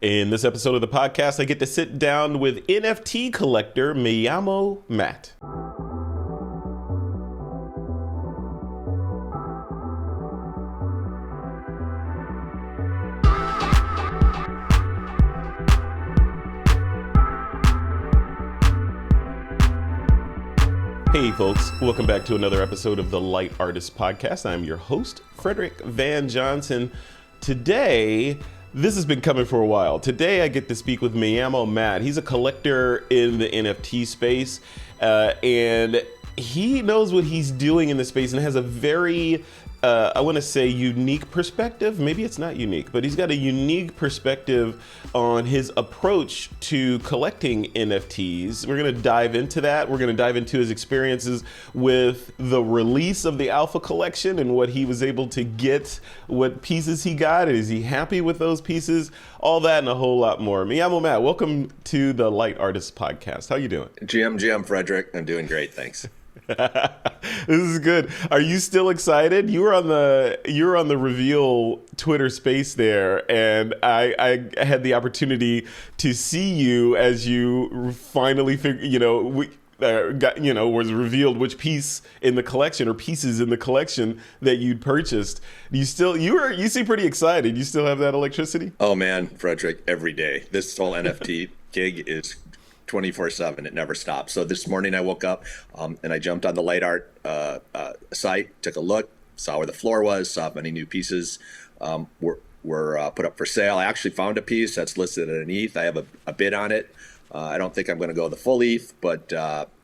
In this episode of the podcast, I get to sit down with NFT collector MeLlamoMatt. Hey folks, welcome back to another episode of the Light Artist Podcast. I'm your host, Frederick Van Johnson. Today, this has been coming for a while. Today I get to speak with MeLlamoMatt. He's a collector in the NFT space, and he knows what he's doing in the space and has a very, I want to say unique perspective. Maybe it's not unique, but he's got a unique perspective on his approach to collecting NFTs. We're going to dive into that. We're going to dive into his experiences with the release of the Alpha collection and what he was able to get, what pieces he got. Is he happy with those pieces? All that and a whole lot more. MeLlamoMatt, welcome to the Light Artist Podcast. How you doing? GM Frederick. I'm doing great. Thanks. This is good. Are you still excited? You were on the Reveal Twitter space there, and I had the opportunity to see you as you finally was revealed which piece in the collection or pieces in the collection that you'd purchased. You seem pretty excited. You still have that electricity? Oh man, Frederick, every day. This whole NFT gig is 24/7. It never stops. So this morning I woke up and I jumped on the Light Art site, took a look, saw where the floor was, saw if any new pieces were put up for sale. I actually found a piece that's listed at an ETH. I have a bid on it. I don't think I'm going to go the full ETH, but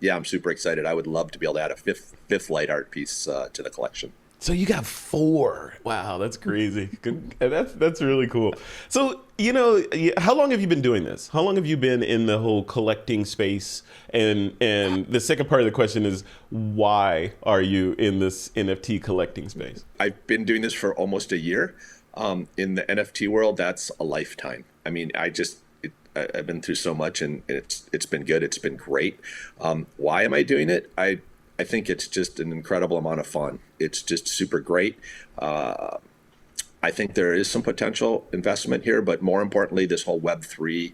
yeah, I'm super excited. I would love to be able to add a fifth Light Art piece to the collection. So you got 4. Wow, that's crazy. That's really cool. So, how long have you been doing this? How long have you been in the whole collecting space? And the second part of the question is, why are you in this NFT collecting space? I've been doing this for almost a year. In the NFT world, that's a lifetime. I mean, I've been through so much, and it's been good. It's been great. Why am I doing it? I think it's just an incredible amount of fun. It's just super great. I think there is some potential investment here, but more importantly, this whole Web3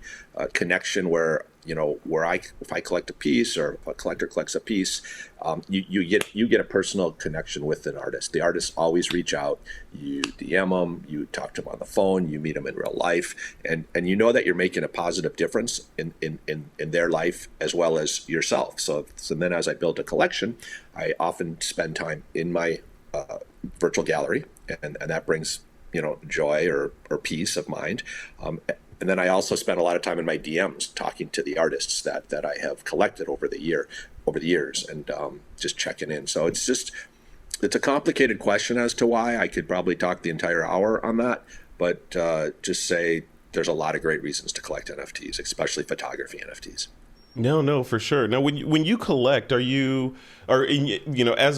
connection where, if I collect a piece or if a collector collects a piece, you get a personal connection with an artist. The artists always reach out. You DM them, you talk to them on the phone, you meet them in real life, and you know that you're making a positive difference in their life as well as yourself. So then as I build a collection, I often spend time in my virtual gallery, and that brings joy or peace of mind. And then I also spend a lot of time in my DMs talking to the artists that I have collected over the years, and just checking in. So it's a complicated question as to why. I could probably talk the entire hour on that, but just say there's a lot of great reasons to collect NFTs, especially photography NFTs. No, for sure. Now, when you collect, as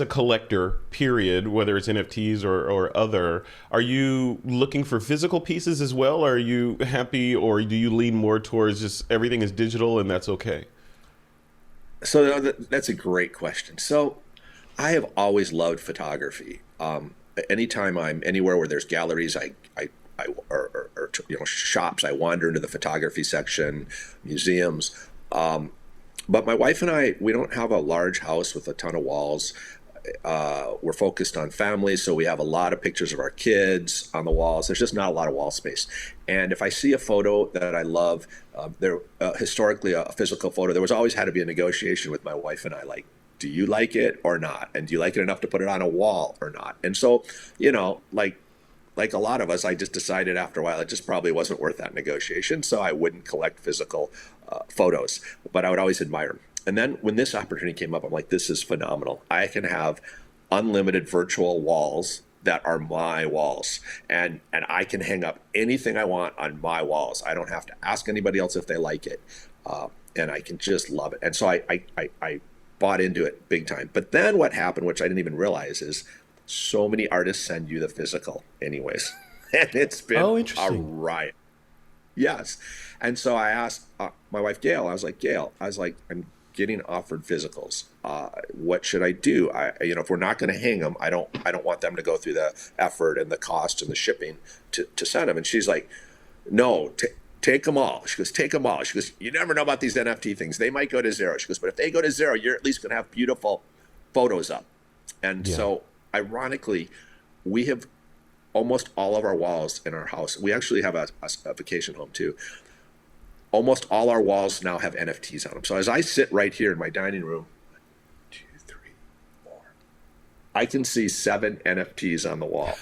a collector, period, whether it's NFTs or other, are you looking for physical pieces as well? Are you happy, or do you lean more towards just everything is digital and that's okay? So that's a great question. So I have always loved photography. Anytime I'm anywhere where there's galleries, or shops, I wander into the photography section, museums. But my wife and I, we don't have a large house with a ton of walls. We're focused on family, so we have a lot of pictures of our kids on the walls. There's just not a lot of wall space. And if I see a photo that I love, historically a physical photo, there was always had to be a negotiation with my wife and I, like, do you like it or not? And do you like it enough to put it on a wall or not? And so, like a lot of us, I just decided after a while it just probably wasn't worth that negotiation, so I wouldn't collect physical photos, but I would always admire them. And then when this opportunity came up, I'm like, this is phenomenal. I can have unlimited virtual walls that are my walls, and I can hang up anything I want on my walls. I don't have to ask anybody else if they like it, and I can just love it. And so I bought into it big time. But then what happened, which I didn't even realize, is so many artists send you the physical anyways. And it's been a riot. Yes. And so I asked my wife, Gail, I was like, I'm getting offered physicals. What should I do? If we're not going to hang them, I don't want them to go through the effort and the cost and the shipping to send them. And she's like, no, take them all. She goes, take them all. She goes, you never know about these NFT things. They might go to zero. She goes, but if they go to zero, you're at least going to have beautiful photos up. And so, ironically, we have almost all of our walls in our house. We actually have a vacation home too. Almost all our walls now have NFTs on them. So as I sit right here in my dining room, 1, 2, 3, 4, I can see 7 NFTs on the wall.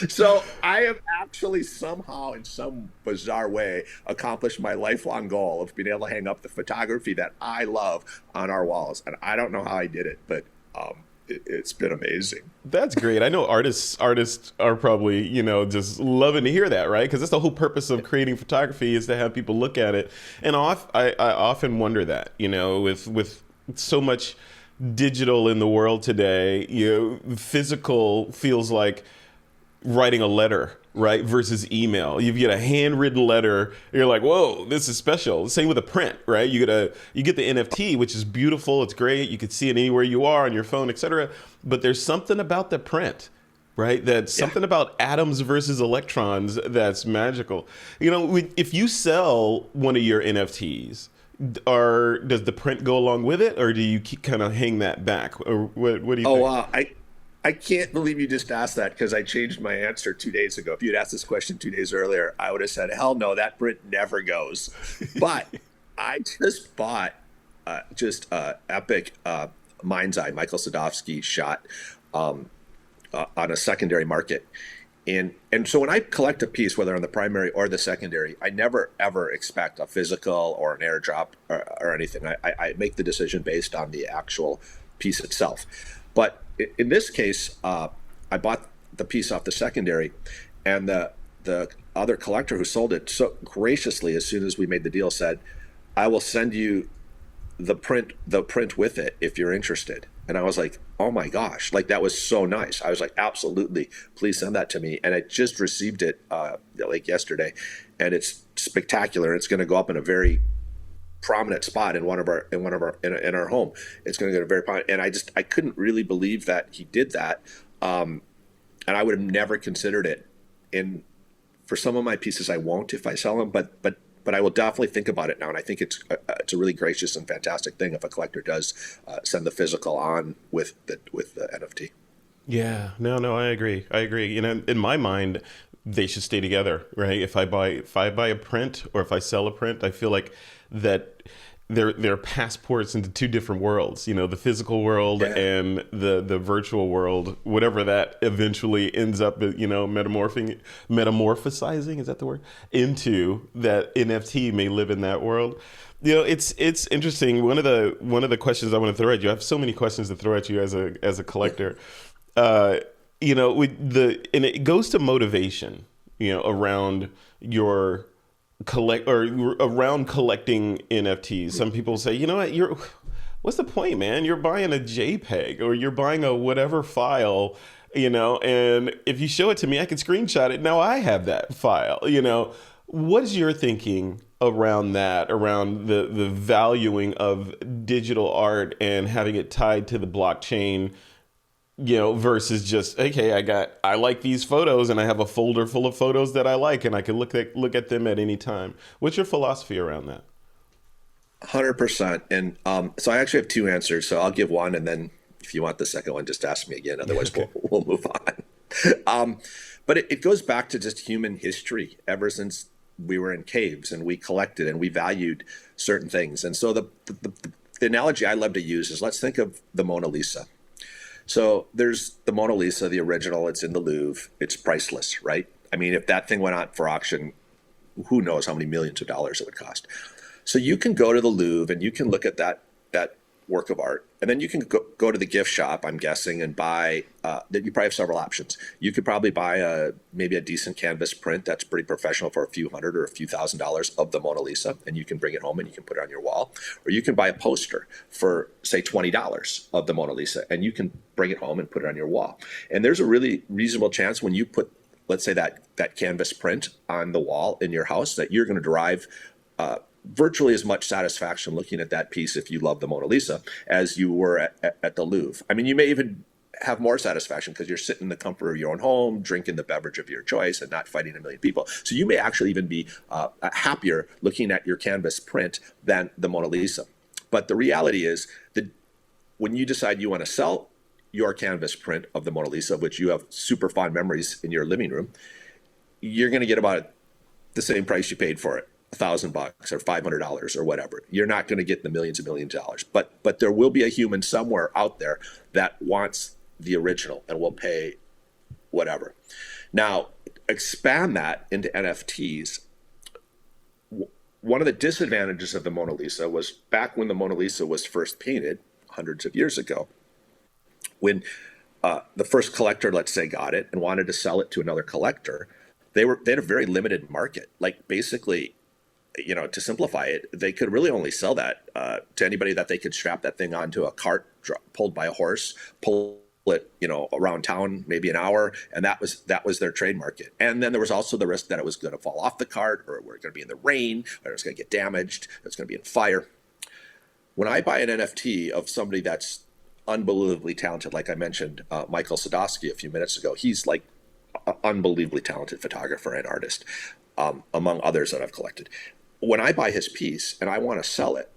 So I have actually somehow, in some bizarre way, accomplished my lifelong goal of being able to hang up the photography that I love on our walls. And I don't know how I did it, but it's been amazing. That's great. I know artists are probably, just loving to hear that, right? Because that's the whole purpose of creating photography, is to have people look at it. And I often wonder that, with so much digital in the world today, physical feels like writing a letter, right? Versus email. You get a handwritten letter, you're like, whoa, this is special. Same with a print, right? You get the NFT, which is beautiful. It's great. You can see it anywhere you are on your phone, etc. But there's something about the print, right? That's something about atoms versus electrons that's magical. If you sell one of your NFTs, does the print go along with it, or do you kind of hang that back? Or what do you think? I can't believe you just asked that, because I changed my answer 2 days ago. If you'd asked this question 2 days earlier, I would have said, hell no, that print never goes. But I just bought epic Mind's Eye, Michael Sadowski shot on a secondary market. And so when I collect a piece, whether on the primary or the secondary, I never, ever expect a physical or an airdrop or anything. I make the decision based on the actual piece itself. But in this case, I bought the piece off the secondary, and the other collector who sold it so graciously, as soon as we made the deal, said, I will send you the print with it if you're interested. And I was like, oh my gosh, like that was so nice. I was like, absolutely, please send that to me. And I just received it like yesterday, and it's spectacular. It's going to go up in a very prominent spot in our home. It's going to get a very prominent, and I couldn't really believe that he did that. And I would have never considered it. And for some of my pieces, I won't if I sell them, but I will definitely think about it now. And I think it's a really gracious and fantastic thing if a collector does send the physical on with the NFT. Yeah, no, I agree. In my mind, they should stay together, right? If I buy a print, or if I sell a print, I feel like that they're passports into 2 different worlds, the physical world and the virtual world, whatever that eventually ends up, metamorphosizing, is that the word, into that NFT may live in that world. It's interesting. One of the questions I want to throw at you, I have so many questions to throw at you as a collector. And it goes to motivation, around your around collecting NFTs. Some people say, what's the point, man? You're buying a JPEG, or you're buying a whatever file, and if you show it to me, I can screenshot it. Now I have that file, What is your thinking around that, around the valuing of digital art and having it tied to the blockchain, versus just, okay, I like these photos, and I have a folder full of photos that I like, and I can look at them at any time. What's your philosophy around that? 100%. And so I actually have 2 answers. So I'll give one, and then if you want the second one, just ask me again. Otherwise, Okay. we'll move on. But it goes back to just human history. Ever since we were in caves and we collected and we valued certain things. And so the analogy I love to use is, let's think of the Mona Lisa. So there's the Mona Lisa, the original. It's in the Louvre. It's priceless, right? I mean, if that thing went out for auction, who knows how many millions of dollars it would cost. So you can go to the Louvre and you can look at that work of art, and then you can go to the gift shop, I'm guessing, and buy. You probably have several options. You could probably buy maybe a decent canvas print that's pretty professional for a few hundred or a few $1,000s of the Mona Lisa, and you can bring it home and you can put it on your wall. Or you can buy a poster for, say, $20 of the Mona Lisa, and you can bring it home and put it on your wall. And there's a really reasonable chance when you put, let's say, that canvas print on the wall in your house, that you're going to derive virtually as much satisfaction looking at that piece, if you love the Mona Lisa, as you were at the Louvre. I mean, you may even have more satisfaction because you're sitting in the comfort of your own home, drinking the beverage of your choice, and not fighting a million people. So you may actually even be happier looking at your canvas print than the Mona Lisa. But the reality is that when you decide you want to sell your canvas print of the Mona Lisa, of which you have super fond memories in your living room, you're going to get about the same price you paid for it. $1,000 or $500 or whatever. You're not going to get the millions and millions of dollars, but there will be a human somewhere out there that wants the original and will pay whatever. Now, expand that into NFTs. One of the disadvantages of the Mona Lisa was back when the Mona Lisa was first painted hundreds of years ago, when the first collector, let's say, got it and wanted to sell it to another collector, they had a very limited market. Like basically, to simplify it, they could really only sell that to anybody that they could strap that thing onto a cart pulled by a horse, pull it, around town, maybe an hour, and that was their trade market. And then there was also the risk that it was going to fall off the cart, or we're going to be in the rain, or it's going to get damaged, or it's going to be in fire. When I buy an NFT of somebody that's unbelievably talented, like I mentioned, Michael Sadowski a few minutes ago, he's like an unbelievably talented photographer and artist, among others that I've collected. When I buy his piece and I want to sell it,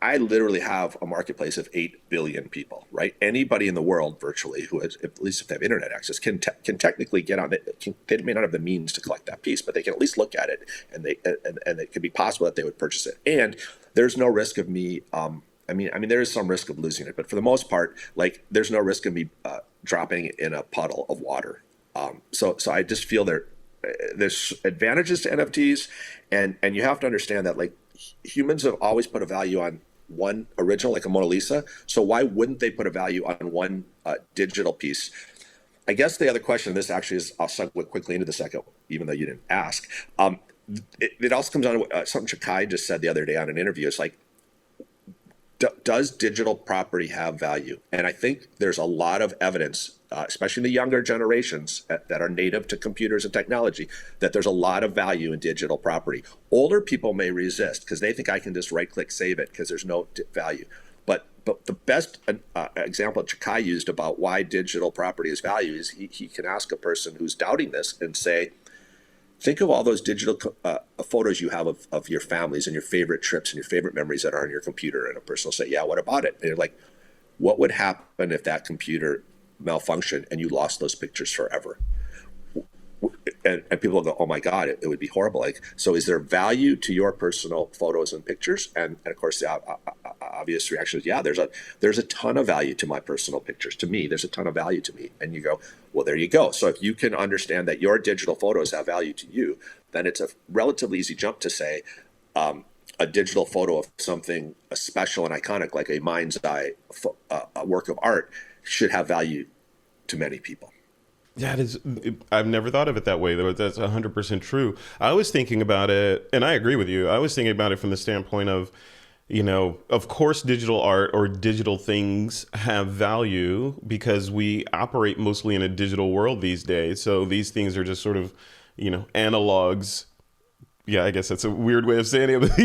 I literally have a marketplace of 8 billion people, right? Anybody in the world virtually who has, at least if they have internet access, can technically get on it. They may not have the means to collect that piece, but they can at least look at it, and it could be possible that they would purchase it. And there's no risk of me. I mean, there is some risk of losing it, but for the most part, like there's no risk of me dropping it in a puddle of water. So I just feel there's advantages to NFTs, and you have to understand that like humans have always put a value on one original, like a Mona Lisa. So why wouldn't they put a value on one digital piece? I guess the other question, this actually is, I'll segue quickly into the second, even though you didn't ask. It also comes down to something Chakai just said the other day on an interview. It's like, does digital property have value? And I think there's a lot of evidence, especially in the younger generations that are native to computers and technology, that there's a lot of value in digital property. Older people may resist because they think I can just right-click save it because there's no value. But the best example Chakai used about why digital property is value is he can ask a person who's doubting this and say, think of all those digital photos you have of your families and your favorite trips and your favorite memories that are on your computer. And a person will say, yeah, what about it? And you're like, what would happen if that computer malfunctioned and you lost those pictures forever? And people will go, oh my God, it would be horrible. Like, so is there value to your personal photos and pictures? And of course, the obvious reaction is, yeah, there's a ton of value to my personal pictures. To me, there's a ton of value to me. And you go, well, there you go. So if you can understand that your digital photos have value to you, then it's a relatively easy jump to say a digital photo of something special and iconic, like a mind's eye a work of art, should have value to many people. Yeah, I've never thought of it that way, though. That's 100% true. I was thinking about it, and I agree with you. I was thinking about it from the standpoint of, of course, digital art or digital things have value because we operate mostly in a digital world these days. So these things are just sort of, analogs. Yeah, I guess that's a weird way of saying it, but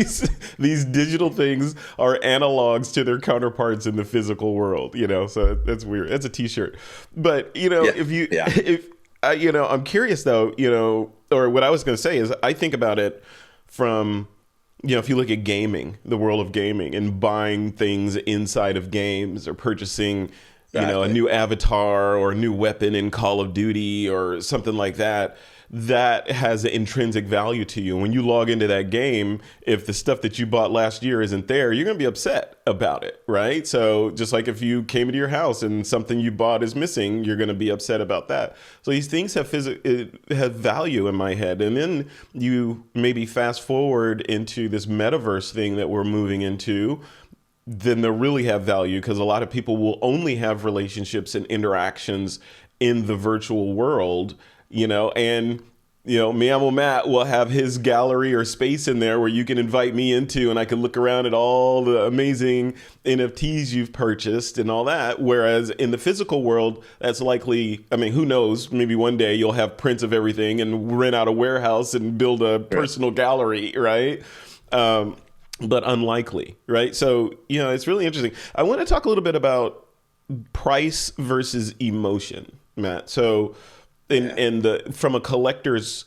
these digital things are analogs to their counterparts in the physical world, so that's weird. That's a t-shirt. But, I'm curious though, or what I was going to say is I think about it from, if you look at gaming, the world of gaming and buying things inside of games or purchasing, a new avatar or a new weapon in Call of Duty or something like that, that has intrinsic value to you. When you log into that game, if the stuff that you bought last year isn't there, you're going to be upset about it, right? So just like if you came into your house and something you bought is missing, you're going to be upset about that. So these things have value in my head. And then you maybe fast forward into this metaverse thing that we're moving into, then they'll really have value because a lot of people will only have relationships and interactions in the virtual world, and MeLlamoMatt will have his gallery or space in there where you can invite me into, and I can look around at all the amazing NFTs you've purchased and all that. Whereas in the physical world, that's likely, who knows, maybe one day you'll have prints of everything and rent out a warehouse and build a personal gallery, right? But unlikely, right? So, it's really interesting. I want to talk a little bit about price versus emotion, Matt. So in the from a collector's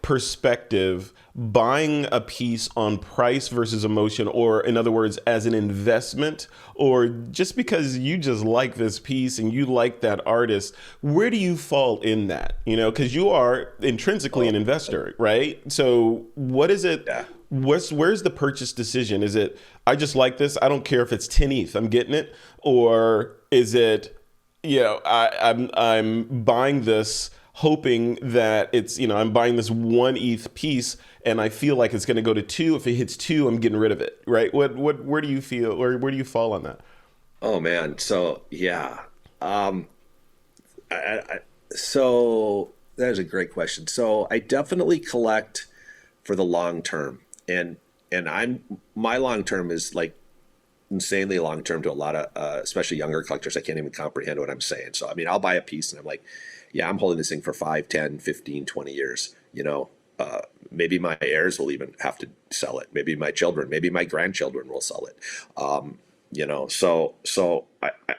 perspective, buying a piece on price versus emotion, or in other words, as an investment, or just because you just like this piece and you like that artist, where do you fall in that? Because you are intrinsically an investor, right? So what is it? Yeah. Where's the purchase decision? Is it, I just like this, I don't care if it's 10 ETH, I'm getting it? Or is it, I'm buying this hoping that it's, I'm buying this 1 ETH piece and I feel like it's going to go to 2. If it hits 2, I'm getting rid of it, right? Where do you feel, or where do you fall on that? Oh man. So yeah. Um, so that is a great question. So I definitely collect for the long term, and my long term is like insanely long term to a lot of especially younger collectors. I can't even comprehend what I'm saying. So I mean, I'll buy a piece and I'm like, yeah, I'm holding this thing for 5, 10, 15, 20 years. Maybe my heirs will even have to sell it. Maybe my children, maybe my grandchildren will sell it. So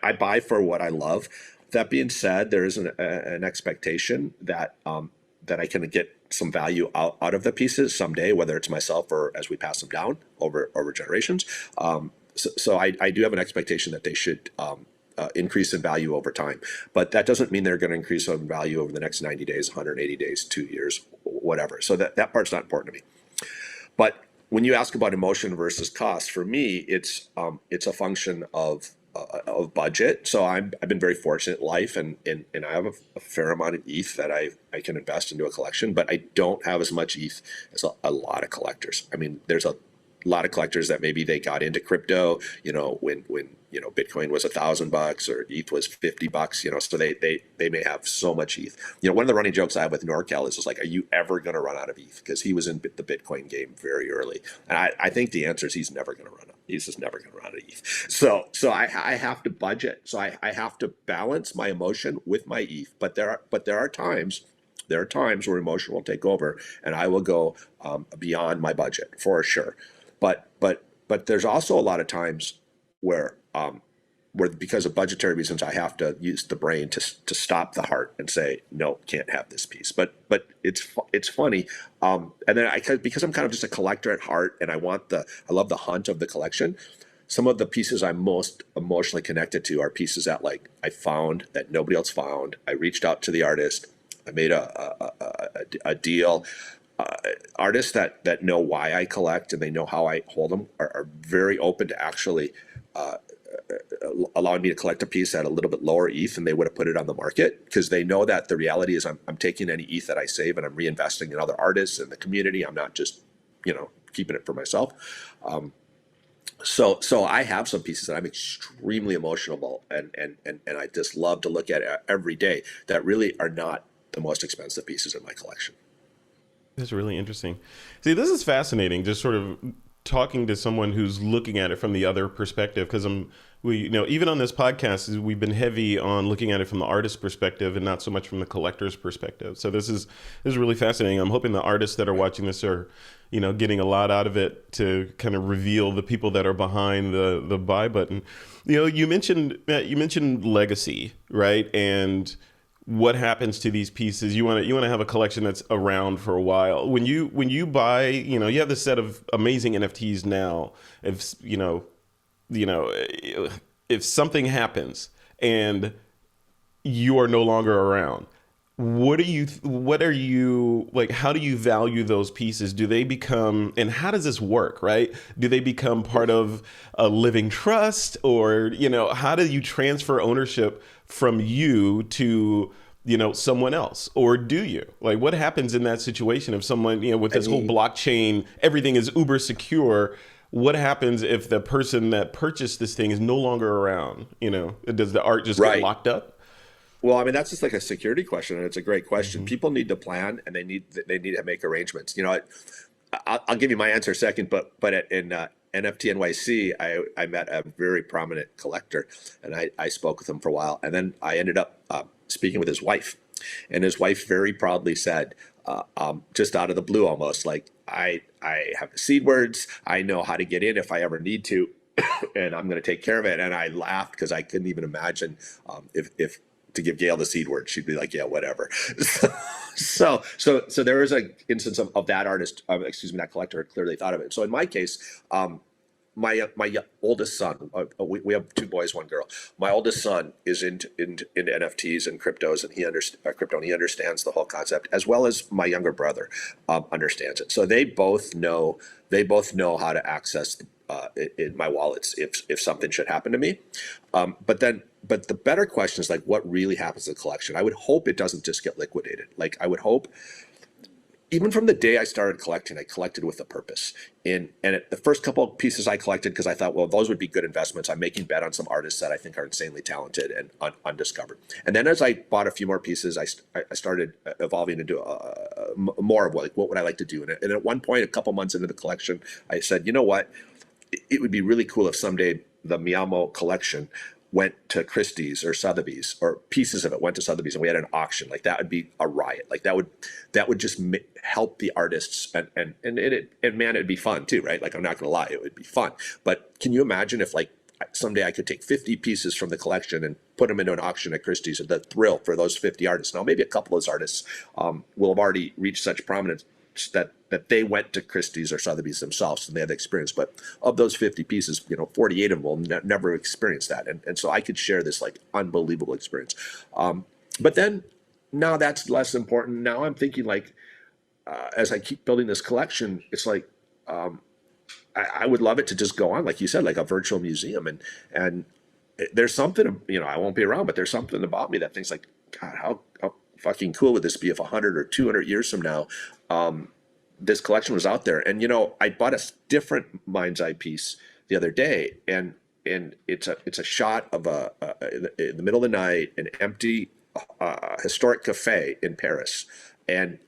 I buy for what I love. That being said, there is an expectation that that I can get some value out of the pieces someday, whether it's myself or as we pass them down over generations. So I do have an expectation that they should increase in value over time, but that doesn't mean they're going to increase in value over the next 90 days, 180 days, 2 years, whatever. So that part's not important to me. But when you ask about emotion versus cost, for me, it's a function of budget. So I've been very fortunate in life, and I have a fair amount of ETH that I can invest into a collection, but I don't have as much ETH as a lot of collectors. I mean, there's a lot of collectors that maybe they got into crypto, when Bitcoin was $1,000 or ETH was $50, so they may have so much ETH. One of the running jokes I have with NorCal is just like, are you ever going to run out of ETH? Because he was in the Bitcoin game very early, and I think the answer is he's never going to run out. He's just never going to run out of ETH. So I have to budget. So I have to balance my emotion with my ETH. But there are times. There are times where emotion will take over, and I will go beyond my budget for sure. But there's also a lot of times where because of budgetary reasons I have to use the brain to stop the heart and say no, can't have this piece. But it's funny, and then because I'm kind of just a collector at heart, and I love the hunt of the collection. Some of the pieces I'm most emotionally connected to are pieces that like I found that nobody else found. I reached out to the artist. I made a deal. Artists that know why I collect and they know how I hold them are very open to actually allowing me to collect a piece at a little bit lower ETH than they would have put it on the market, because they know that the reality is I'm taking any ETH that I save and I'm reinvesting in other artists and the community. I'm not just keeping it for myself. So I have some pieces that I'm extremely emotional and I just love to look at every day that really are not the most expensive pieces in my collection. That's really interesting. See, this is fascinating, just sort of talking to someone who's looking at it from the other perspective, because even on this podcast, we've been heavy on looking at it from the artist's perspective and not so much from the collector's perspective. So this is really fascinating. I'm hoping the artists that are watching this are, getting a lot out of it to kind of reveal the people that are behind the buy button. You mentioned legacy, right? And what happens to these pieces. You want to have a collection that's around for a while. When you buy, you have this set of amazing NFTs now. If something happens and you are no longer around, what are you like, how do you value those pieces? Do they become, and how does this work, right? Do they become part of a living trust, or how do you transfer ownership from you to someone else, or do you, like, what happens in that situation if someone, with this whole blockchain, everything is uber secure? What happens if the person that purchased this thing is no longer around? Does the art just get locked up? Well, I mean, that's just like a security question, and it's a great question. Mm-hmm. People need to plan, and they need to make arrangements. I'll give you my answer second, but in NFT NYC, I met a very prominent collector, and I spoke with him for a while, and then I ended up speaking with his wife, and his wife very proudly said, just out of the blue, almost like, I have the seed words, I know how to get in if I ever need to. and I'm going to take care of it. And I laughed because I couldn't even imagine if to give Gail the seed word, she'd be like, yeah, whatever. So there is a instance of that artist, that collector had clearly thought of it. So in my case, my oldest son, we have two boys, one girl. My oldest son is into NFTs and cryptos, and he understands the whole concept, as well as my younger brother understands it. So they both know how to access in my wallets if something should happen to me. But the better question is, like, what really happens to the collection? I would hope it doesn't just get liquidated. Like, I would hope, even from the day I started collecting, I collected with a purpose. The first couple of pieces I collected because I thought, well, those would be good investments. I'm making bet on some artists that I think are insanely talented and undiscovered. And then as I bought a few more pieces, I started evolving into more of what would I like to do. And at one point, a couple months into the collection, I said, you know what? It would be really cool if someday the MeLlamoMatt collection went to Christie's or Sotheby's, or pieces of it went to Sotheby's, and we had an auction. Like, that would be a riot. Like, that would just help the artists, and man, it'd be fun too, right? Like, I'm not gonna lie, it would be fun. But can you imagine if, like, someday I could take 50 pieces from the collection and put them into an auction at Christie's, and the thrill for those 50 artists. Now, maybe a couple of those artists will have already reached such prominence that they went to Christie's or Sotheby's themselves and they had the experience. But of those 50 pieces, 48 of them will never experience that. And so I could share this, like, unbelievable experience. But then now that's less important. Now I'm thinking, like, as I keep building this collection, it's like, I would love it to just go on, like you said, like a virtual museum. And there's something, I won't be around, but there's something about me that thinks, like, God, how fucking cool would this be if 100 or 200 years from now, this collection was out there. And, I bought a different mind's eye piece the other day, and it's a shot of in the middle of the night, an empty historic cafe in Paris. And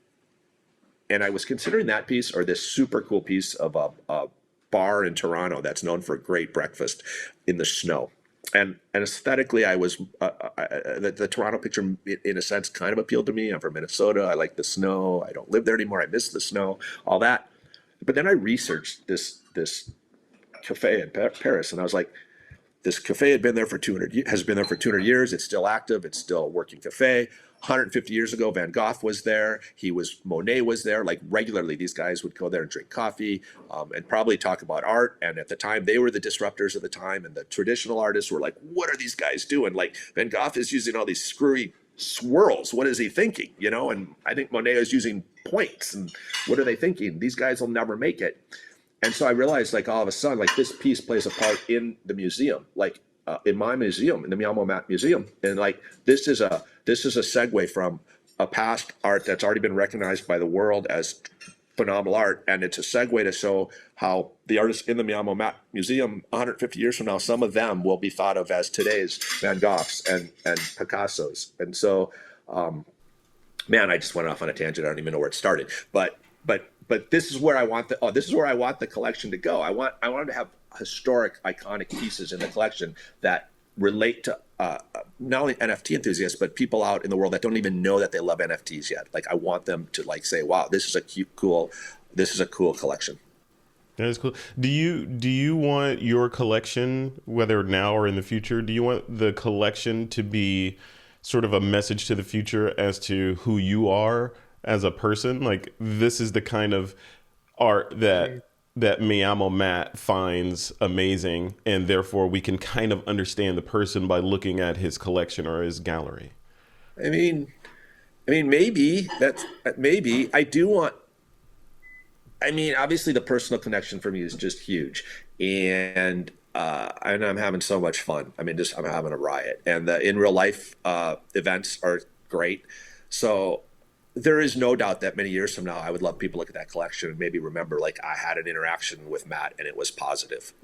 I was considering that piece, or this super cool piece of a bar in Toronto that's known for a great breakfast in the snow. And aesthetically, I was the Toronto picture, in a sense, kind of appealed to me. I'm from Minnesota. I like the snow. I don't live there anymore. I miss the snow, all that. But then I researched this cafe in Paris, and I was like, this cafe has been there for 200 years. It's still active. It's still a working cafe. 150 years ago, Van Gogh was there. Monet was there. Like, regularly, these guys would go there and drink coffee and probably talk about art. And at the time, they were the disruptors of the time. And the traditional artists were like, what are these guys doing? Like, Van Gogh is using all these screwy swirls. What is he thinking? And I think Monet is using points. And what are they thinking? These guys will never make it. And so I realized, like, all of a sudden, like, this piece plays a part in the museum, like in my museum, in the MeLlamoMatt Museum. And, like, this is a segue from a past art that's already been recognized by the world as phenomenal art. And it's a segue to show how the artists in the MeLlamoMatt Museum 150 years from now, some of them will be thought of as today's Van Goghs and Picassos. And so, man, I just went off on a tangent. I don't even know where it started, but this is where I want the collection to go. I wanted to have historic, iconic pieces in the collection that relate to not only NFT enthusiasts, but people out in the world that don't even know that they love NFTs yet. Like, I want them to, like, say, wow, this is a cool collection. That is cool. Do you want your collection, whether now or in the future, do you want the collection to be sort of a message to the future as to who you are as a person? Like, this is the kind of art that MeLlamoMatt finds amazing, and therefore we can kind of understand the person by looking at his collection or his gallery. I mean, maybe I do want. I mean, obviously, the personal connection for me is just huge, and I'm having so much fun. I mean, I'm having a riot, and the in real life events are great. So there is no doubt that many years from now, I would love people to look at that collection and maybe remember, like, I had an interaction with Matt and it was positive,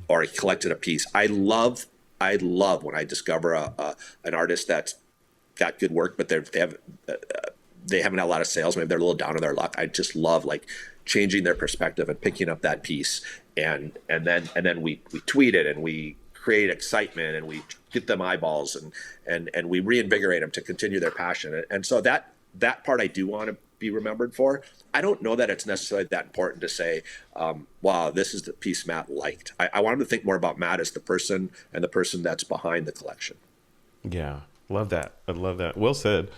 or he collected a piece. I love when I discover an artist that's got good work, but they haven't had a lot of sales. Maybe they're a little down on their luck. I just love, like, changing their perspective and picking up that piece, and then we tweet it and we create excitement and we get them eyeballs and we reinvigorate them to continue their passion. And so that part I do want to be remembered for. I don't know that it's necessarily that important to say, wow, this is the piece Matt liked. I want him to think more about Matt as the person and the person that's behind the collection. Yeah, love that. I love that. Well said.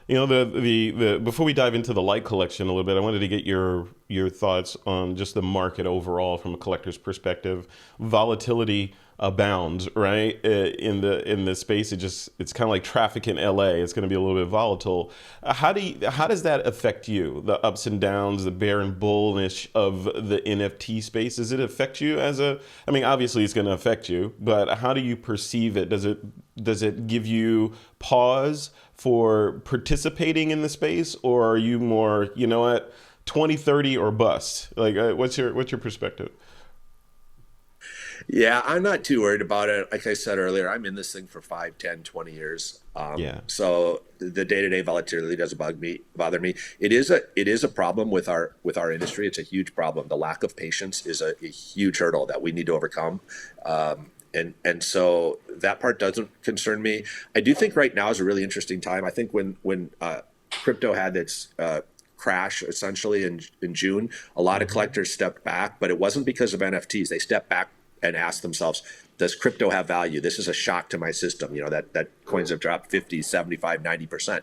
You know, the before we dive into the light collection a little bit, I wanted to get your thoughts on just the market overall from a collector's perspective. Volatility abounds, right? In the space, it's kind of like traffic in LA. It's going to be a little bit volatile. How does that affect you? The ups and downs, the bear and bullish of the NFT space. Does it affect you I mean, obviously it's going to affect you, but how do you perceive it? Does it give you pause for participating in the space, or are you more, you know what, 2030 or bust? Like, what's your perspective? Yeah, I'm not too worried about it. Like I said earlier, I'm in this thing for 5, 10, 20 years. Yeah. So the day-to-day volatility doesn't bother me. It is a problem with our industry. It's a huge problem. The lack of patience is a huge hurdle that we need to overcome. And so that part doesn't concern me. I do think right now is a really interesting time. I think when crypto had its crash essentially in June, a lot of collectors stepped back, but it wasn't because of NFTs. They stepped back and ask themselves, does crypto have value? This is a shock to my system. You know, that coins have dropped 50, 75, 90%.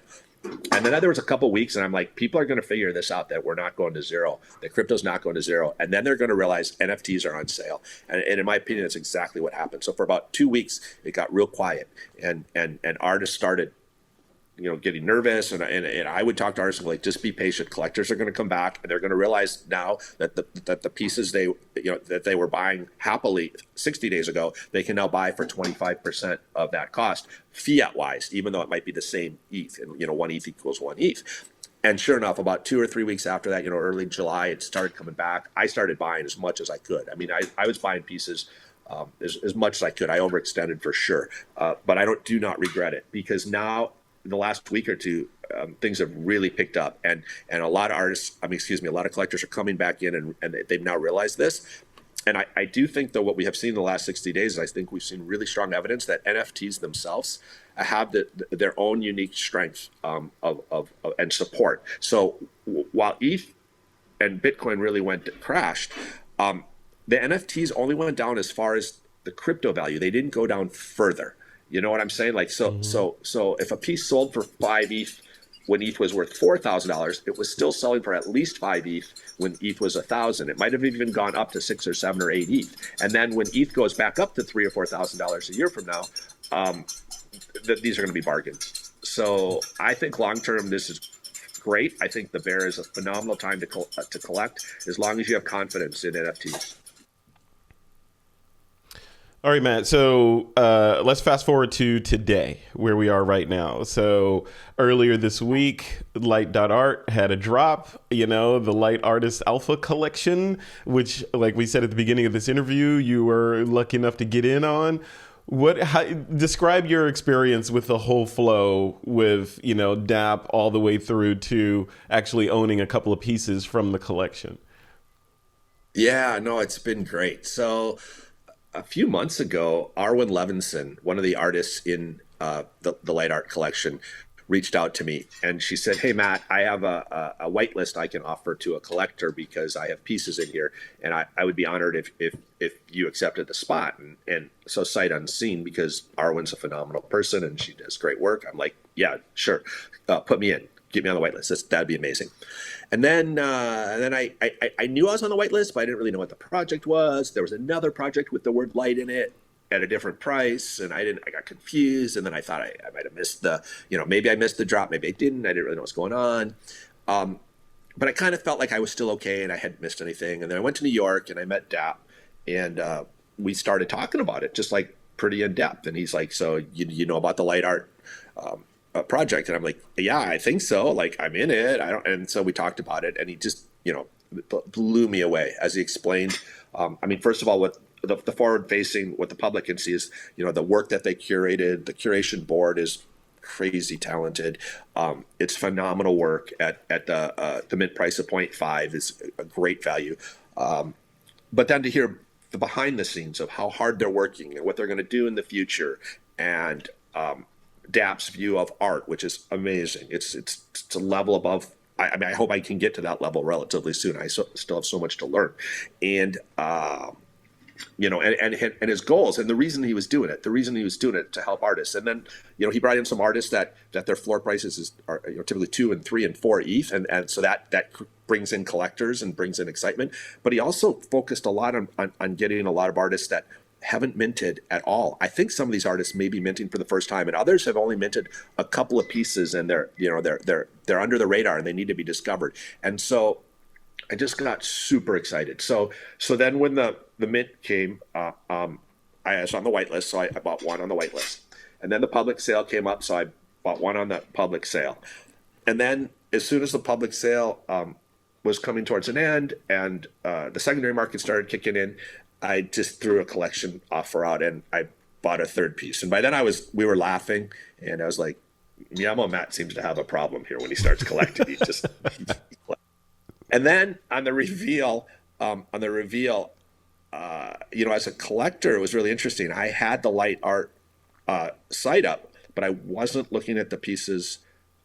And then there was a couple weeks and I'm like, people are going to figure this out, that we're not going to zero, that crypto's not going to zero. And then they're going to realize NFTs are on sale. And in my opinion, that's exactly what happened. So for about 2 weeks, it got real quiet and artists started, you know, getting nervous, and I would talk to artists like, just be patient. Collectors are going to come back, and they're going to realize now that the pieces that they were buying happily 60 days ago, they can now buy for 25% of that cost, fiat wise, even though it might be the same ETH, and you know, 1 ETH equals 1 ETH. And sure enough, about 2 or 3 weeks after that, you know, early July, it started coming back. I started buying as much as I could. I mean, I was buying pieces as much as I could. I overextended for sure, but I do not regret it, because now, in the last week or two, things have really picked up, and a lot of artists, a lot of collectors are coming back in, and they've now realized this. And I do think, though, what we have seen in the last 60 days, I think we've seen really strong evidence that NFTs themselves have their own unique strength and support. So while ETH and Bitcoin really crashed, the NFTs only went down as far as the crypto value. They didn't go down further. You know what I'm saying? Like, so if a piece sold for 5 ETH when ETH was worth $4,000, it was still selling for at least 5 ETH when ETH was 1,000. It might have even gone up to 6 or 7 or 8 ETH. And then when ETH goes back up to $3,000 or $4,000 a year from now, these are going to be bargains. So I think long term, this is great. I think the bear is a phenomenal time to collect, as long as you have confidence in NFTs. All right, Matt. So let's fast forward to today, where we are right now. So earlier this week, Light.art had a drop, you know, the Light Artist Alpha Collection, which, like we said at the beginning of this interview, you were lucky enough to get in on. Describe your experience with the whole flow with, you know, DApp all the way through to actually owning a couple of pieces from the collection. Yeah, no, it's been great. So a few months ago, Arwen Levinson, one of the artists in the Light Art collection, reached out to me, and she said, "Hey, Matt, I have a whitelist I can offer to a collector because I have pieces in here, and I would be honored if you accepted the spot." And so, sight unseen, because Arwen's a phenomenal person and she does great work, I'm like, "Yeah, sure, put me in, get me on the whitelist. That'd be amazing." And then I knew I was on the whitelist, but I didn't really know what the project was. There was another project with the word light in it at a different price, and I got confused. And then I thought I might have missed maybe I missed the drop, maybe I didn't. I didn't really know what's going on. But I kind of felt like I was still okay and I hadn't missed anything. And then I went to New York and I met DApp, and we started talking about it, just like pretty in depth. And he's like, "So you know about the Light Art project?" And I'm like, "Yeah, I think so. Like, I'm in it." And so we talked about it, and he just, blew me away as he explained. First of all, what the forward facing, what the public can see is, the work that they curated. The curation board is crazy talented. It's phenomenal work at the mid price of 0.5 is a great value. But then to hear the behind the scenes of how hard they're working and what they're going to do in the future, and Dapp's view of art, which is amazing. It's a level above I mean, I hope I can get to that level relatively soon. Still have so much to learn, and and his goals, and the reason he was doing it to help artists. And then, he brought in some artists that their floor prices are typically 2 and 3 and 4 ETH, and so that brings in collectors and brings in excitement. But he also focused a lot on getting a lot of artists that haven't minted at all. I think some of these artists may be minting for the first time, and others have only minted a couple of pieces, and they're under the radar and they need to be discovered. And so I just got super excited. So then when the mint came, I was on the whitelist, so I bought one on the whitelist. And then the public sale came up, so I bought one on the public sale. And then as soon as the public sale was coming towards an end and the secondary market started kicking in, I just threw a collection offer out and I bought a third piece. And by then we were laughing, and I was like, MeLlamoMatt seems to have a problem here when he starts collecting. He just And then on the reveal, as a collector, it was really interesting. I had the Light Art site up, but I wasn't looking at the pieces.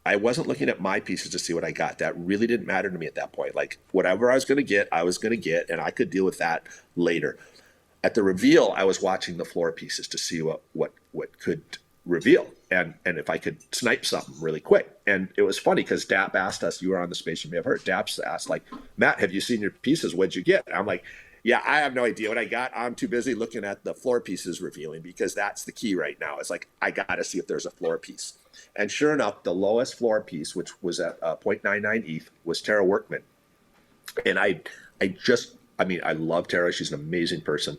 I wasn't looking at my pieces to see what I got. That really didn't matter to me at that point. Like, whatever I was going to get, and I could deal with that later. At the reveal, I was watching the floor pieces to see what could reveal and if I could snipe something really quick. And it was funny because Dap asked us, you were on the space, you may have heard, Dap asked, like, Matt, have you seen your pieces? What'd you get? And I'm like, yeah, I have no idea what I got. I'm too busy looking at the floor pieces revealing, because that's the key right now. It's like, I got to see if there's a floor piece. And sure enough, the lowest floor piece, which was at 0.99 ETH, was Tara Workman. And I love Tara. She's an amazing person.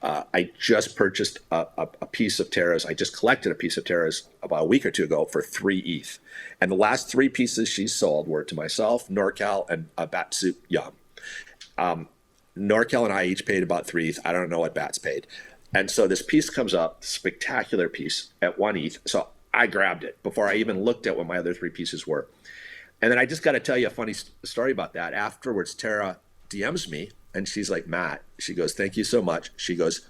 I just purchased a piece of Tara's. I just collected a piece of Tara's about a week or two ago for 3 ETH. And the last 3 pieces she sold were to myself, NorCal, and Batsuit Yum. NorCal and I each paid about 3 ETH. I don't know what Bats paid. And so this piece comes up, spectacular piece, at 1 ETH. So I grabbed it before I even looked at what my other 3 pieces were. And then I just got to tell you a funny story about that. Afterwards, Tara DMs me, and she's like, Matt, she goes, thank you so much. She goes,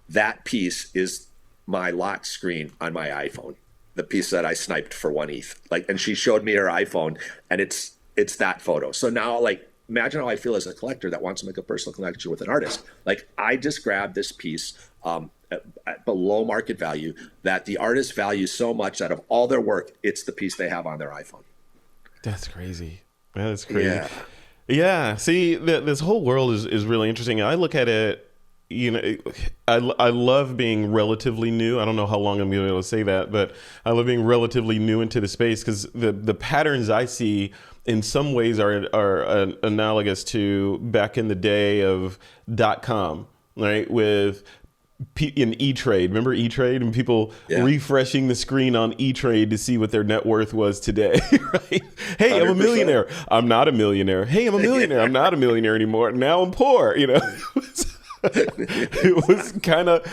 that piece is my lock screen on my iPhone, the piece that I sniped for 1 ETH. And she showed me her iPhone, and it's that photo. So now, imagine how I feel as a collector that wants to make a personal connection with an artist. I just grabbed this piece at below market value that the artist values so much that of all their work, it's the piece they have on their iPhone. That's crazy. That's crazy. Yeah. See, this whole world is really interesting. I look at it, I love being relatively new. I don't know how long I'm going to be able to say that, but I love being relatively new into the space, because the patterns I see in some ways are analogous to back in the day of .com, right? With in E-Trade. Remember E-Trade? And people refreshing the screen on E-Trade to see what their net worth was today, right? Hey, 100%. I'm a millionaire. I'm not a millionaire. Hey, I'm a millionaire. I'm not a millionaire anymore. Now I'm poor, It was kind of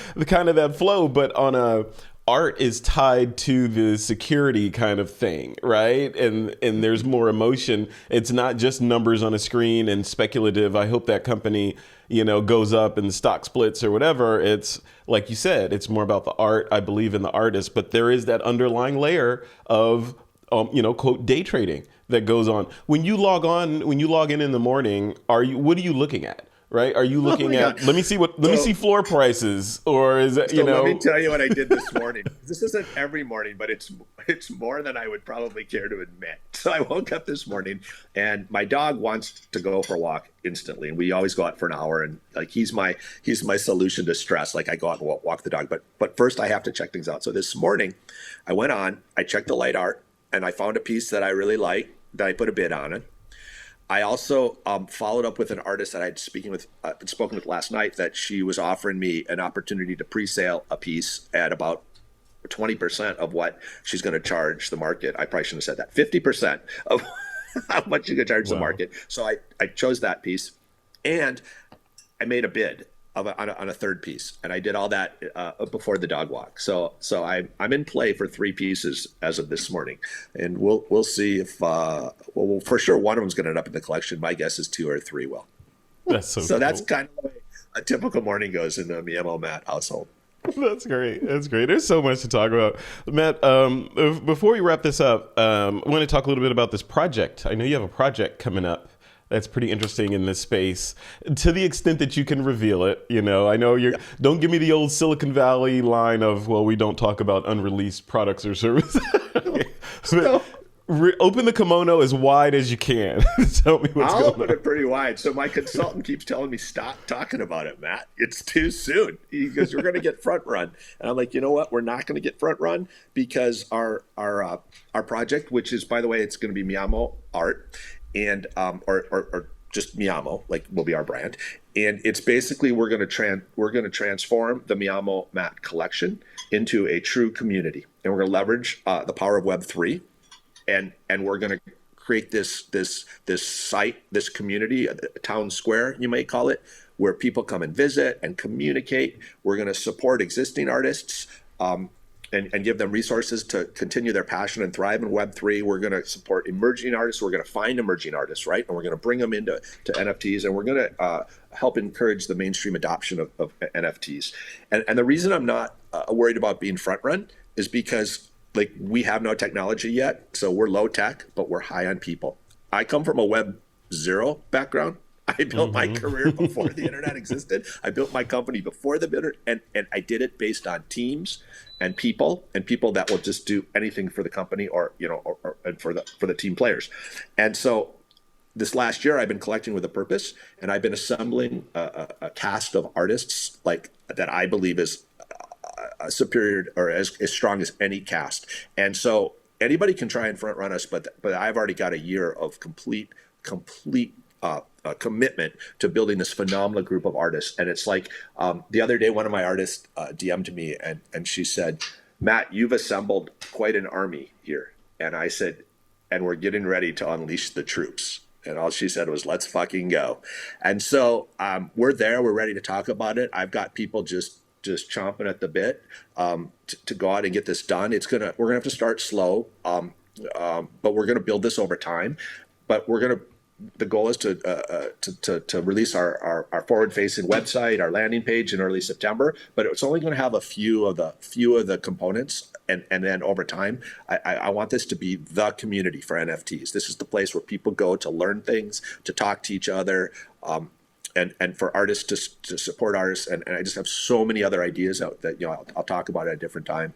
that flow, but on a art is tied to the security kind of thing, right? And there's more emotion. It's not just numbers on a screen and speculative. I hope that company, goes up and the stock splits or whatever. It's like you said, it's more about the art. I believe in the artist, but there is that underlying layer of, quote, day trading that goes on. When you log in the morning, what are you looking at? Right? Are you looking at, let me see floor prices, or is it, Let me tell you what I did this morning. This isn't every morning, but it's more than I would probably care to admit. So I woke up this morning and my dog wants to go for a walk instantly. And we always go out for an hour, and he's my solution to stress. I go out and walk the dog, but first I have to check things out. So this morning I went on, I checked the Light Art, and I found a piece that I really like that I put a bid on it. I also followed up with an artist that I'd spoken with last night, that she was offering me an opportunity to pre-sale a piece at about 20% of what she's going to charge the market. I probably shouldn't have said that. 50% of how much you can charge the market. So I chose that piece, and I made a bid on a third piece, and I did all that before the dog walk. So I'm in play for 3 pieces as of this morning, and we'll see if for sure one of them's going to end up in the collection. My guess is 2 or 3 will. That's so cool. That's kind of the way a typical morning goes in the MeLlamoMatt household. That's great. That's great. There's so much to talk about. Matt, before we wrap this up, I want to talk a little bit about this project. I know you have a project coming up that's pretty interesting in this space to the extent that you can reveal it. I know don't give me the old Silicon Valley line of, well, we don't talk about unreleased products or services. So, Open the kimono as wide as you can. Tell me what's I'll going open on. it pretty wide. So my consultant keeps telling me, stop talking about it, Matt. It's too soon. He goes, you're going to get front run. And I'm like, you know what? We're not going to get front run because our project, which is, by the way, it's going to be MeLlamoMatt Art, and or just MeLlamo, like will be our brand. And it's basically we're going to transform the MeLlamoMatt collection into a true community, and we're going to leverage the power of Web3. And we're going to create this site, this community, a town square, you might call it, where people come and visit and communicate. We're going to support existing artists and give them resources to continue their passion and thrive in Web3. We're going to support emerging artists. We're going to find emerging artists, right? And we're going to bring them into NFTs, and we're going to help encourage the mainstream adoption of NFTs. And the reason I'm not worried about being front run is because we have no technology yet, so we're low tech, but we're high on people. I come from a Web 0 background. I built my career before the internet existed. I built my company before the internet, and I did it based on teams and people that will just do anything for the company or and for the team players. And so this last year, I've been collecting with a purpose, and I've been assembling a cast of artists that I believe is superior or as strong as any cast. And so anybody can try and front run us, but I've already got a year of complete commitment to building this phenomenal group of artists. And it's like the other day, one of my artists DM'd me and she said, Matt, you've assembled quite an army here. And I said, and we're getting ready to unleash the troops. And all she said was, let's fucking go. And so we're there. We're ready to talk about it. I've got people just chomping at the bit to go out and get this done. We're gonna have to start slow, but we're gonna build this over time. But the goal is to release our forward-facing website, our landing page in early September. But it's only going to have a few of the components, and then over time, I want this to be the community for NFTs. This is the place where people go to learn things, to talk to each other. And for artists to support artists, and I just have so many other ideas out that I'll talk about at a different time.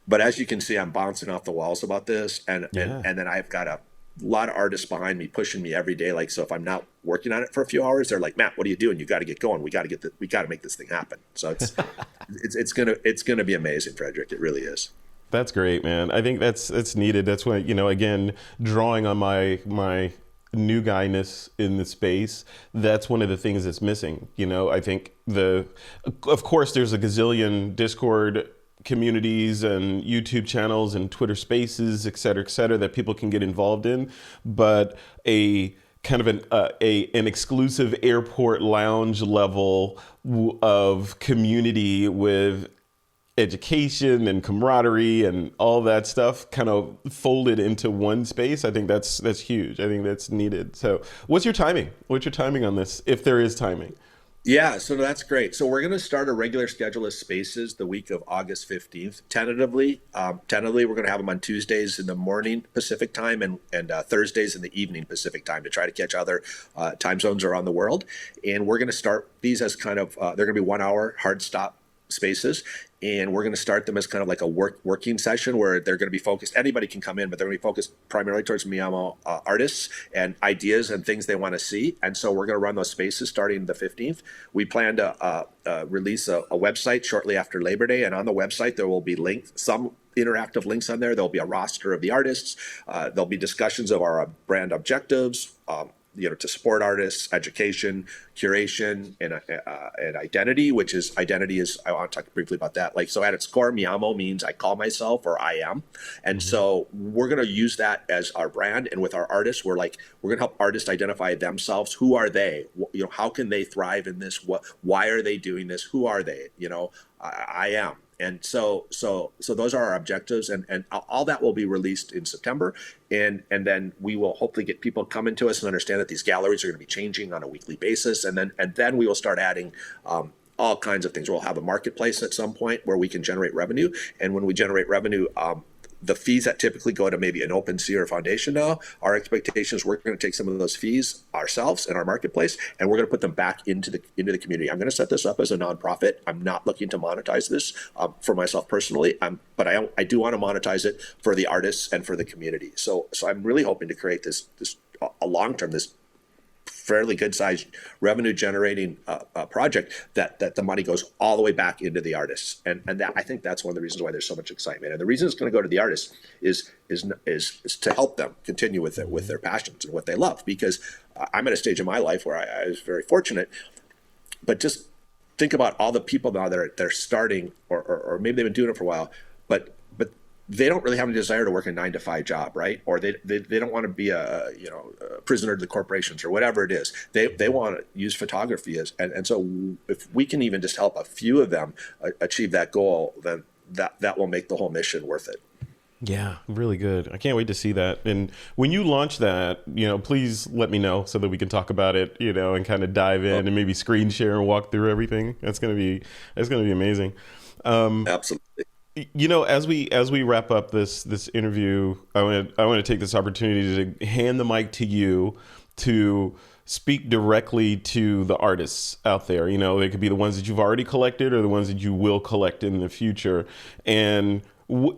But as you can see, I'm bouncing off the walls about this, and then I've got a lot of artists behind me pushing me every day. So if I'm not working on it for a few hours, they're like, Matt, what are you doing? You got to get going. We got to make this thing happen. So it's gonna be amazing, Frederick. It really is. That's great, man. I think that's needed. That's when again, drawing on my new guyness in the space, that's one of the things that's missing. I think of course there's a gazillion Discord communities and YouTube channels and Twitter spaces, et cetera, that people can get involved in, but a kind of an exclusive airport lounge level of community with education and camaraderie and all that stuff kind of folded into one space. I think that's huge. I think that's needed. So what's your timing? What's your timing on this, if there is timing? Yeah, so that's great. So we're going to start a regular schedule of spaces the week of August 15th. Tentatively, we're going to have them on Tuesdays in the morning Pacific time and Thursdays in the evening Pacific time to try to catch other time zones around the world. And we're going to start these as kind of, they're going to be 1 hour hard stop spaces. And we're going to start them as kind of like a working session where they're going to be focused. Anybody can come in, but they're going to be focused primarily towards MeLlamoMatt artists and ideas and things they want to see. And so we're going to run those spaces starting the 15th. We plan to release a website shortly after Labor Day. And on the website, there will be some interactive links on there. There'll be a roster of the artists. There'll be discussions of our brand objectives, to support artists, education, curation, and identity, identity is, I want to talk briefly about that. So at its core, MeLlamo means I call myself or I am. And so we're going to use that as our brand. And with our artists, we're going to help artists identify themselves. Who are they? How can they thrive in this? Why are they doing this? Who are they? I am. And so those are our objectives, and all that will be released in September, and then we will hopefully get people coming to us and understand that these galleries are going to be changing on a weekly basis, and then we will start adding all kinds of things. We'll have a marketplace at some point where we can generate revenue. And when we generate revenue, the fees that typically go to maybe an OpenSea or foundation now, our expectation is we're going to take some of those fees ourselves in our marketplace, and we're going to put them back into the community. I'm going to set this up as a nonprofit. I'm not looking to monetize this for myself personally, but I do want to monetize it for the artists and for the community. So I'm really hoping to create this a long term, this fairly good sized revenue generating project that the money goes all the way back into the artists, and that, I think that's one of the reasons why there's so much excitement. And the reason it's going to go to the artists is to help them continue with their passions and what they love. Because I'm at a stage in my life where I was very fortunate, but just think about all the people now that they're starting, or maybe they've been doing it for a while, but they don't really have a desire to work a 9-to-5 job, right? Or they don't want to be a prisoner to the corporations or whatever it is. They want to use photography and so if we can even just help a few of them achieve that goal, then that will make the whole mission worth it. Yeah, really good. I can't wait to see that. And when you launch that, please let me know so that we can talk about it, and kind of dive in and maybe screen share and walk through everything. That's gonna be amazing. Absolutely. As we wrap up this interview, I want to take this opportunity to hand the mic to you to speak directly to the artists out there. They could be the ones that you've already collected or the ones that you will collect in the future. And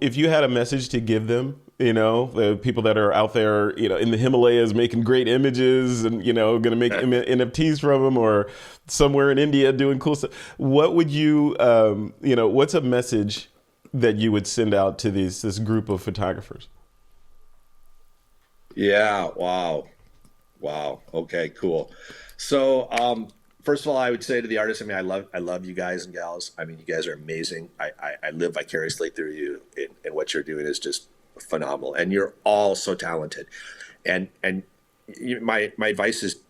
if you had a message to give them, the people that are out there, in the Himalayas making great images and, going to make NFTs from them, or somewhere in India doing cool stuff, what would you, what's a message that you would send out to this group of photographers? Yeah. Wow. Okay, cool. So, first of all, I would say to the artists, I love you guys and gals. You guys are amazing. I live vicariously through you, and what you're doing is just phenomenal. And you're all so talented. And my advice is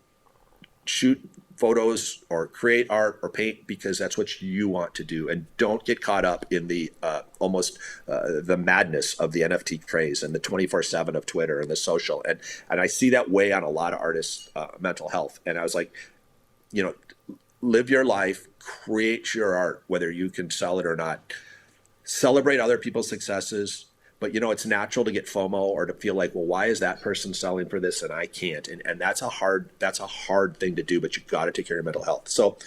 shoot photos or create art or paint because that's what you want to do, and don't get caught up in the almost the madness of the NFT craze and the 24/7 of Twitter and the social, and I see that weigh on a lot of artists' mental health. And I was like, live your life, create your art, whether you can sell it or not, celebrate other people's successes. But it's natural to get FOMO or to feel like, well, why is that person selling for this and I can't? And that's a hard thing to do, but you got to take care of your mental health. So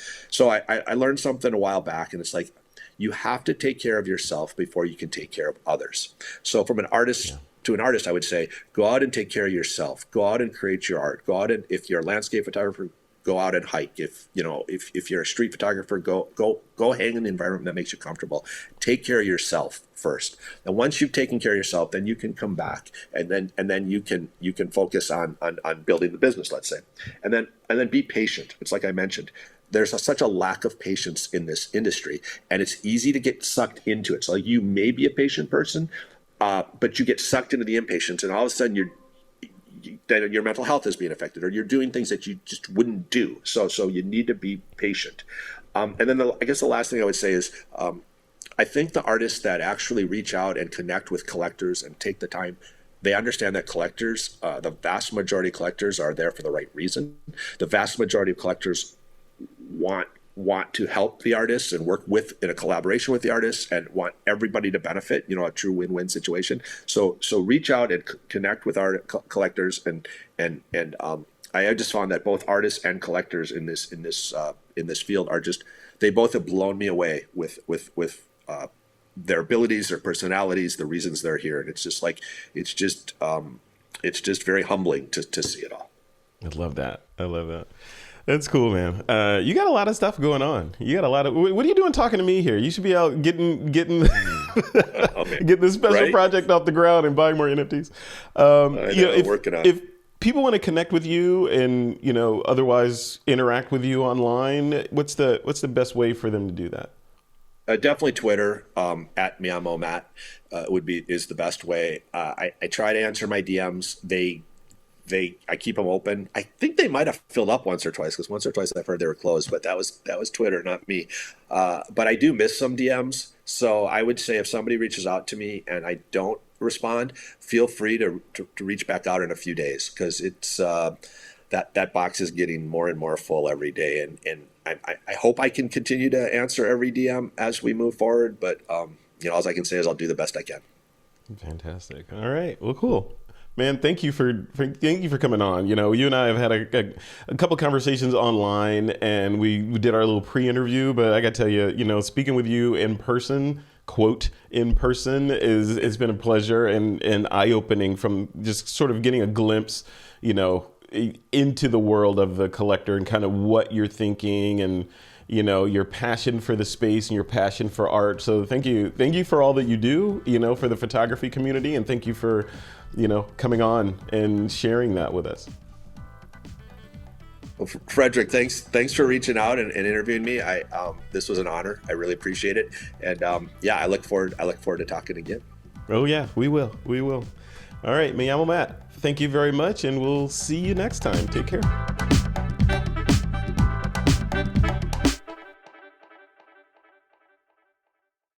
I learned something a while back, and it's like, you have to take care of yourself before you can take care of others. So from an artist to an artist, I would say, go out and take care of yourself. Go out and create your art. Go out and, if you're a landscape photographer, go out and hike. If you're a street photographer, go hang in the environment that makes you comfortable. Take care of yourself first. And once you've taken care of yourself, then you can come back, and then you can focus on building the business, let's say. And then be patient. It's like I mentioned, there's such a lack of patience in this industry, and it's easy to get sucked into it. So you may be a patient person, but you get sucked into the impatience, and all of a sudden then your mental health is being affected, or you're doing things that you just wouldn't do. So you need to be patient. And then I guess the last thing I would say is, I think the artists that actually reach out and connect with collectors and take the time, they understand that collectors, the vast majority of collectors are there for the right reason. The vast majority of collectors want to help the artists and work in a collaboration with the artists, and want everybody to benefit, a true win-win situation. So reach out and connect with art collectors, and I just found that both artists and collectors in this field are just, they both have blown me away with their abilities, their personalities, the reasons they're here. And it's just like, it's just very humbling to see it all. I love that. That's cool, man. You got a lot of stuff going on. You got a lot of. What are you doing talking to me here? You should be out getting getting this special project off the ground and buying more NFTs. Working on. If people want to connect with you and otherwise interact with you online, what's the best way for them to do that? Definitely Twitter at MeLlamoMatt is the best way. I try to answer my DMs. I keep them open. I think they might have filled up once or twice, because once or twice I've heard they were closed, but that was Twitter, not me. But I do miss some DMs. So I would say if somebody reaches out to me and I don't respond, feel free to reach back out in a few days, because that box is getting more and more full every day, and I hope I can continue to answer every DM as we move forward. But all I can say is I'll do the best I can. Fantastic. All right. Well, cool. Man, thank you for coming on. You and I have had a couple conversations online, and we did our little pre-interview. But I got to tell you, speaking with you in person, quote in person, it's been a pleasure and eye-opening from just sort of getting a glimpse, into the world of the collector and kind of what you're thinking and your passion for the space and your passion for art. So thank you for all that you do, for the photography community, and thank you for coming on and sharing that with us. Well, Frederick, thanks for reaching out and interviewing me. This was an honor. I really appreciate it, and I look forward to talking again. Oh yeah, we will. All right, MeLlamoMatt, thank you very much, and we'll see you next time. Take care.